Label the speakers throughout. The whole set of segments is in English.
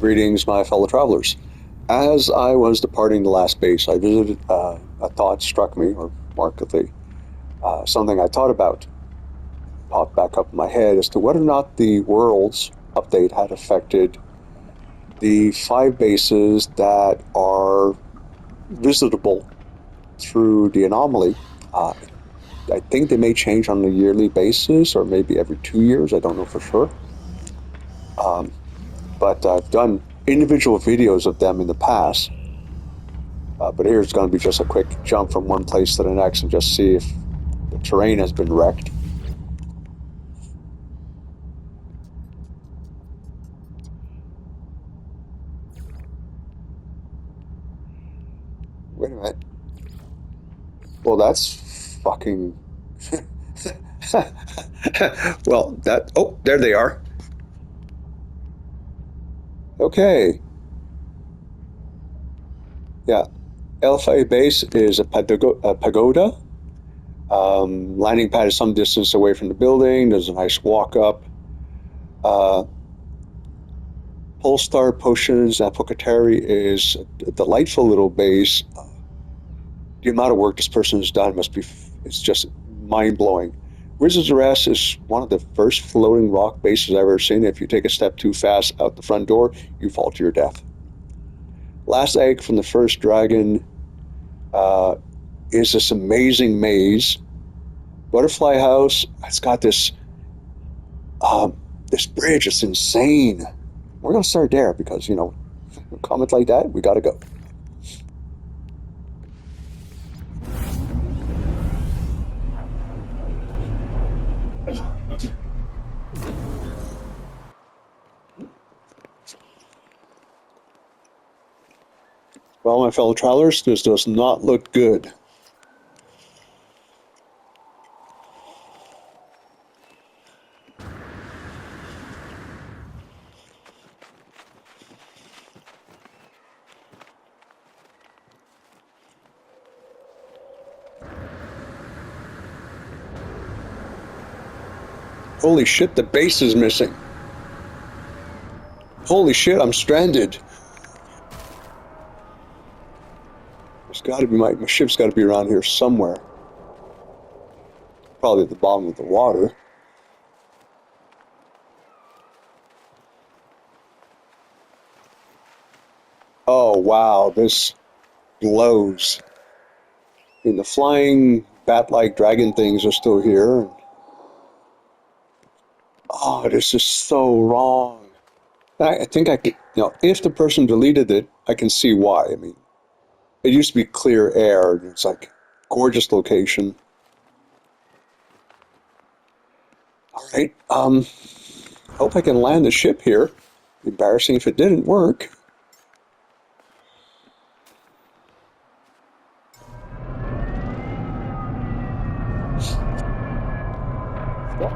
Speaker 1: Greetings, my fellow travelers. As I was departing the last base, I visited, a thought struck me, or markedly, something I thought about popped back up in my head as to whether or not the world's update had affected the 5 bases that are visitable through the Anomaly. I think they may change on a yearly basis, or maybe every 2 years, I don't know for sure. But I've done individual videos of them in the past. But here's going to be just a quick jump from one place to the next and just see if the terrain has been wrecked. Wait a minute. Well, that's fucking... well, that... Oh, there they are. Okay. Yeah. Alpha base is a pagoda. Landing pad is some distance away from the building. There's a nice walk up. Polestar Potions Apothecary is a delightful little base. The amount of work this person has done it's just mind-blowing. Wizard's Arrest is one of the first floating rock bases I've ever seen. If you take a step too fast out the front door, you fall to your death. Last egg from the first dragon is this amazing maze. Butterfly House, it's got this bridge. It's insane. We're going to start there because, a comment like that, we got to go. Well, my fellow travelers, this does not look good. Holy shit, the base is missing. Holy shit, I'm stranded. There's got to be my ship's got to be around here somewhere. Probably at the bottom of the water. Oh wow, this glows. I mean, the flying bat-like dragon things are still here. Oh, this is so wrong. I think I could, if the person deleted it, I can see why. I mean, it used to be clear air, and it's like gorgeous location. All right, hope I can land the ship here. Embarrassing if it didn't work.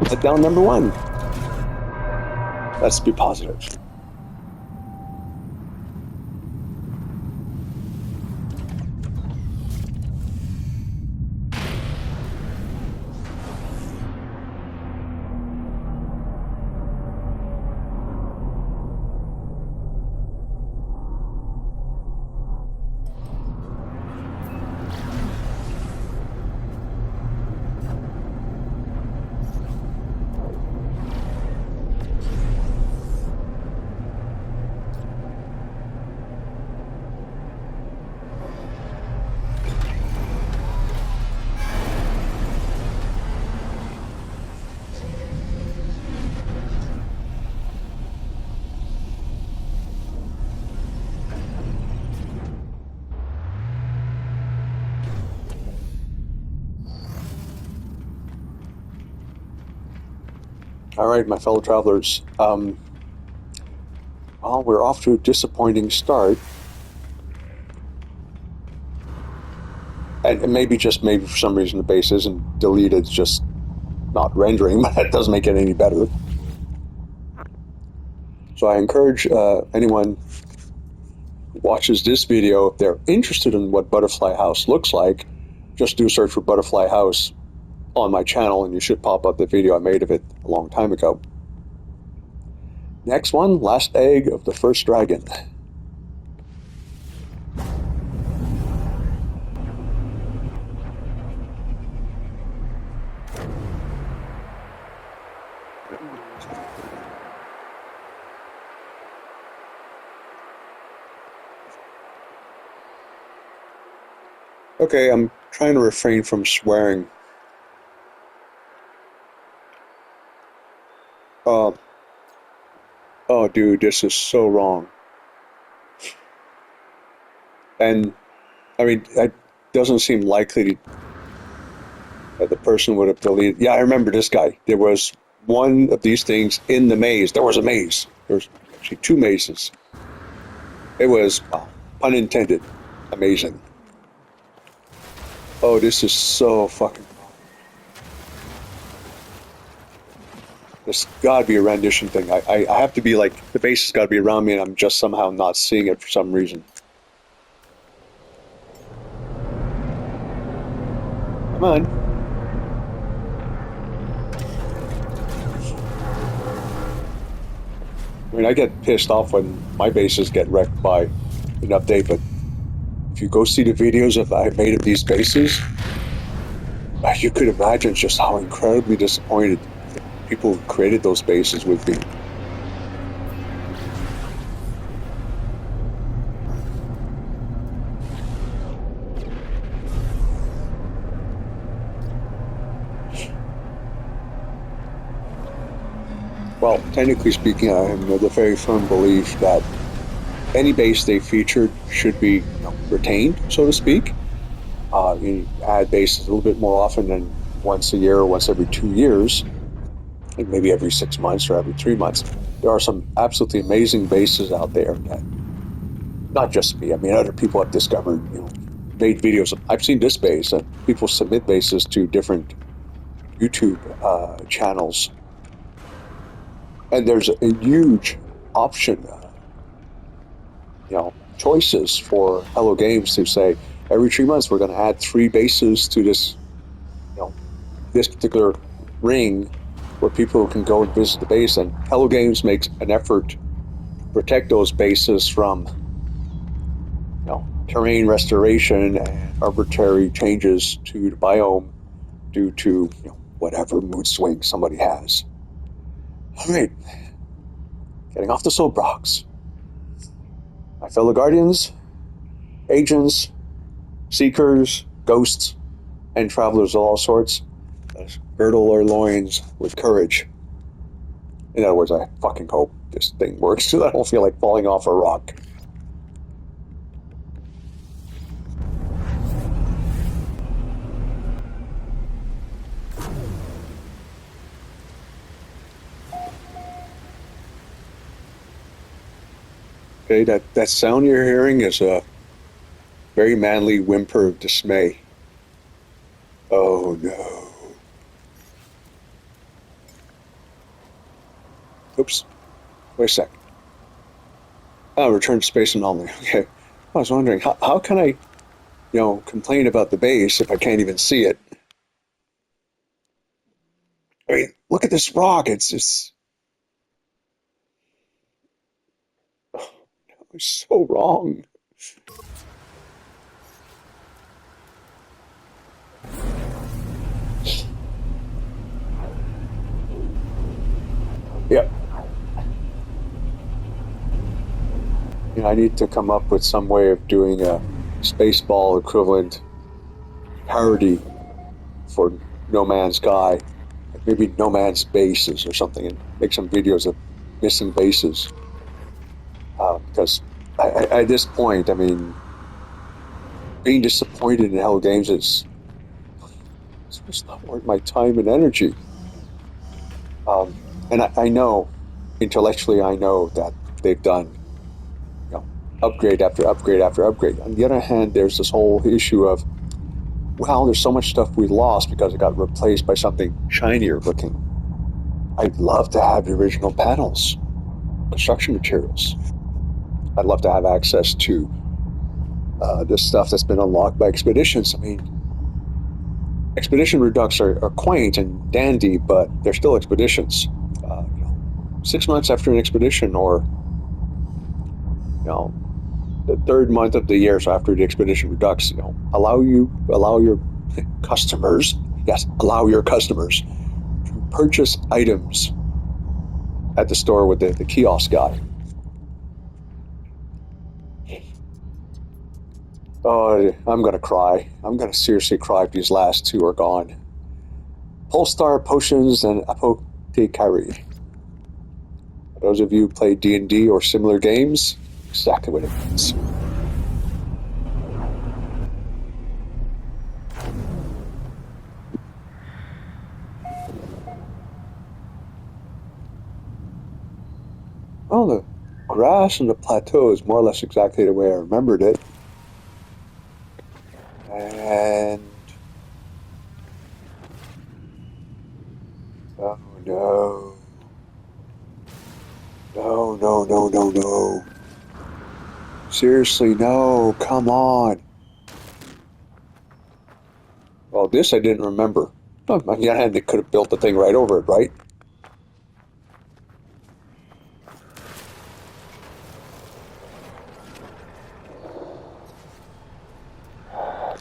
Speaker 1: Head down number 1. Let's be positive. All right, my fellow travelers. Well, we're off to a disappointing start. And maybe for some reason the base isn't deleted, it's just not rendering, but that doesn't make it any better. So I encourage anyone who watches this video, if they're interested in what Butterfly House looks like, just do a search for Butterfly House on my channel and you should pop up the video I made of it a long time ago. Next one, last egg of the first dragon. Okay, I'm trying to refrain from swearing. Uh, oh, dude, this is so wrong. And I mean, it doesn't seem likely that the person would have deleted. Yeah, I remember this guy. There was one of these things in the maze. There was a maze. There was actually two mazes. It was, well, pun intended, amazing. Oh, this is so fucking wrong. There's got to be a rendition thing. I have to be like, the base has got to be around me and I'm just somehow not seeing it for some reason. Come on. I mean, I get pissed off when my bases get wrecked by an update, but if you go see the videos of I made of these bases, you could imagine just how incredibly disappointed people who created those bases would be. Well, technically speaking, I am of the very firm belief that any base they featured should be retained, so to speak. You add bases a little bit more often than once a year or once every 2 years, like maybe every 6 months or every 3 months. There are some absolutely amazing bases out there that, not just me, I mean, other people have discovered, made videos. I've seen this base, and people submit bases to different YouTube channels, and there's a huge option, choices for Hello Games to say every 3 months we're going to add three bases to this, this particular ring, where people can go and visit the base. And Hello Games makes an effort to protect those bases from, terrain restoration and arbitrary changes to the biome due to whatever mood swing somebody has. All right, getting off the soapbox. My fellow guardians, agents, seekers, ghosts, and travelers of all sorts, let's girdle our loins with courage. In other words, I fucking hope this thing works so I don't feel like falling off a rock. Okay, that sound you're hearing is a very manly whimper of dismay. Oh no. Oops. Wait a sec. Oh, return to space anomaly. Okay. I was wondering, how can I, complain about the base if I can't even see it? I mean, look at this rock. It's so wrong. Yep. I need to come up with some way of doing a Spaceball equivalent parody for No Man's Sky. Maybe No Man's Bases or something, and make some videos of missing bases. Because at this point, I mean, being disappointed in Hello Games is it's just not worth my time and energy. And I know, intellectually, I know that they've done, upgrade after upgrade after upgrade. On the other hand, there's this whole issue of, well, there's so much stuff we lost because it got replaced by something shinier looking. I'd love to have the original panels, construction materials. I'd love to have access to this stuff that's been unlocked by expeditions. I mean, expedition redux are quaint and dandy, but they're still expeditions. 6 months after an expedition, or the third month of the year, so after the expedition redux, allow your customers, yes, allow your customers to purchase items at the store with the kiosk guy. Oh, I'm gonna cry. I'm gonna seriously cry if these last two are gone. Polestar potions and apothecary. For those of you who play D&D or similar games, exactly what it means. Oh, the grass on the plateau is more or less exactly the way I remembered it. And oh no. No, no, no, no, no. Seriously, no, come on. Well, this I didn't remember. On the other hand, they could have built the thing right over it, right?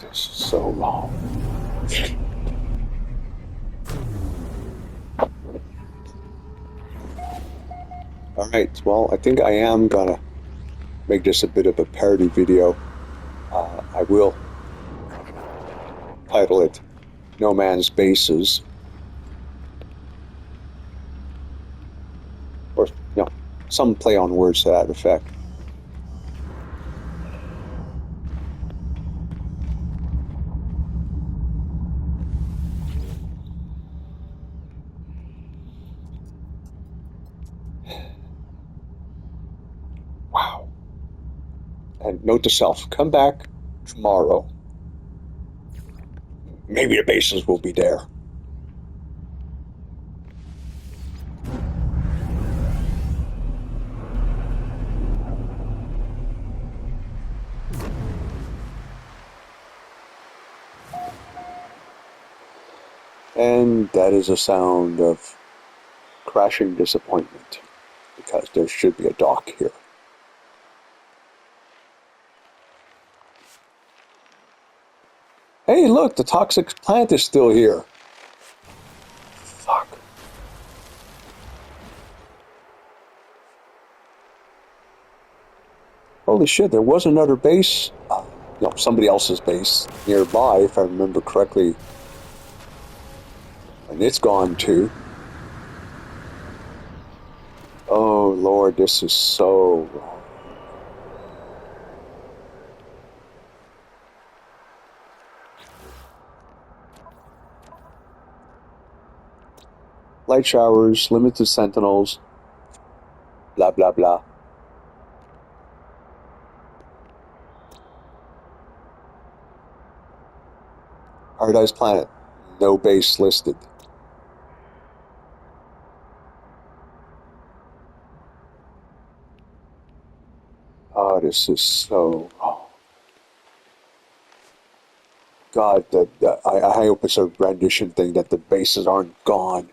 Speaker 1: This is so long. Alright, well, I think I am gonna make this a bit of a parody video. I will title it No Man's Bases. Or, some play on words to that effect. Wow. And note to self, come back tomorrow. Maybe the bases will be there. And that is a sound of crashing disappointment, because there should be a dock here. Hey, look, the toxic plant is still here. Fuck. Holy shit, there was another base, somebody else's base nearby, if I remember correctly. And it's gone too. Oh Lord, this is so wrong. Light showers, limited sentinels, blah blah blah. Paradise Planet, no base listed. Oh, this is so wrong. God, I hope it's a rendition thing that the bases aren't gone.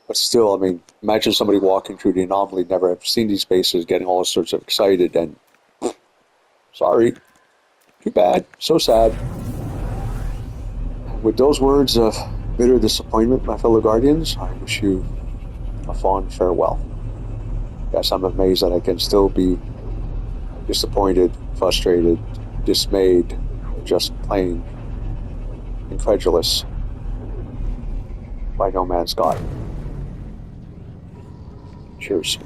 Speaker 1: But still, I mean, imagine somebody walking through the Anomaly, never have seen these bases, getting all sorts of excited, and sorry, too bad, so sad. With those words of bitter disappointment, my fellow Guardians, I wish you a fond farewell. Yes, I'm amazed that I can still be disappointed, frustrated, dismayed, just plain incredulous by No Man's Sky. Cheers.